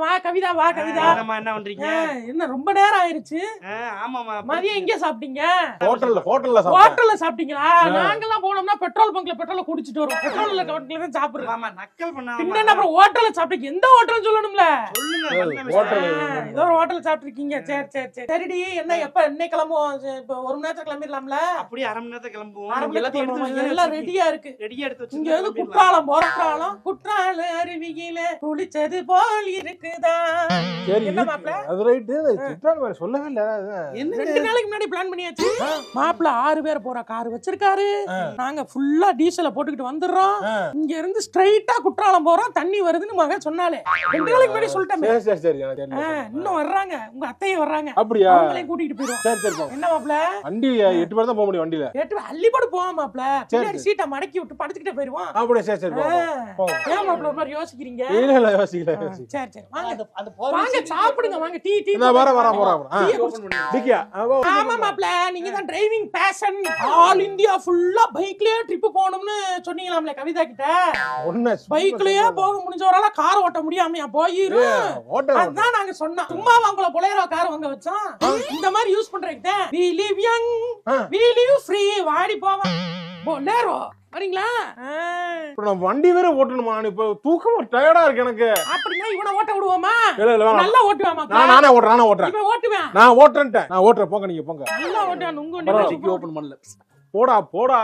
வா கவிதா வா கவிதா. என்ன பண்றீங்க? என்ன ரொம்ப நேரம் ஆயிருச்சு. ஆமாமா. மதியம் எங்க சாப்பிட்டீங்க? ஹோட்டல்ல சாப்பிட்டீங்களா? நாங்கெல்லாம் போனோம்னா பெட்ரோல் பங்க்ல பெட்ரோல் குடிச்சிட்டு வரோம். பெட்ரோல்ல தான் சாப்பிடுறோம். ஆமா நக்கல் பண்ணாம. பின்ன அப்புறம் ஹோட்டல்ல சாப்பிட்டீங்க. எந்த ஹோட்டல் சொல்லணும்ல? சொல்லுங்க. ஹோட்டல் ஏதோ ஒரு ஹோட்டல் சாப்பிட்டுருக்கீங்க. சரி சரிடி. என்ன எப்ப என்ன கிளம்புவோம்? இப்ப 1 மணி நேரத்துல கிளம்பிடலாம்ல? அப்படியே 1/2 மணி நேரத்துல கிளம்புவோம். எல்லாம் ரெடியா இருக்கு. ரெடியா எடுத்து வச்சு. இங்க வந்து குற்றாலம் போறாலும் குற்றால அருவியில குளிச்சது போல் இருக்குதா. என்ன மாப்ள? அது ரைட். சித்ரான் சொல்லவே இல்ல. 2 நாளைக்கு முன்னாடி பிளான் பண்ணியாச்சு. மாப்ள 6 பேர் போற கார் வச்சிருக்காரு. நாங்க ஃபுல்லா டீசல போட்டுக்கிட்டு வந்துடுறோம். இங்க இருந்து ஸ்ட்ரைட்டா குற்றாலம் போறோம். தண்ணி வருதுன்னு மகன் சொன்னாலே 2 நாளைக்கு முன்னாடி சொல்லிட்டேன். சரி இன்னும் வர்றாங்க. உங்க அத்தையும் வர்றாங்க. அப்படியா? அவங்களையும் கூட்டிட்டு போயிடும். சரி. என்ன மாப்ள? வண்டி 8 பேர் தான் போக முடியும் வண்டியில. 8 அள்ளி போட்டு போவோம் மாப்ள. பின்னாடி சீட்டை மடக்கி விட்டு படுத்துக்கிட்டே போயிருவோம். அப்படியே சரி. ஏன் மாப்ள ஒரு மாதிரி யோசிக்கிறீங்க? இல்ல யோசிக்கல. சரி வாங்க சாப்பிடுங்க. வாங்க டீ நான் வரேன். டிக்கியா? ஆமா மாப்ள, நீங்க தான் டிரைவிங் பேஷன். ஆல் இந்தியா ஃபுல்லா பைக்லயே ட்ரிப் போகணும்னு சொன்னீங்களாம்ல கவிதா கிட்ட. பைக்லயே போக முடிஞ்சவரால கார் ஓட்ட முடியாமையா போயிரு. அதான் நாங்க சொன்னோம். சும்மா வாங்கல பொலேரோ கார் வாங்க வச்சோம். இந்த மாதிரி யூஸ் பண்றீங்க. we live young we live free. வாடி போவோம். பொலேரோ வரீங்களா? இப்ப நான் வண்டி வேற ஓட்டணுமா? இப்ப தூக்கமா டயர்டா இருக்கு எனக்கு. அப்படினா இவனை ஓட்ட விடுவோமா? இல்ல நல்லா ஓட்டுவாமா? நானே ஓட்டுறேன். இவன் ஓட்டுவேன். நான் ஓட்டுறேன். போங்க நீங்க போங்க. நல்லா ஓட்டுவான். உங்க வண்டி ஓபன் பண்ணல. போடா.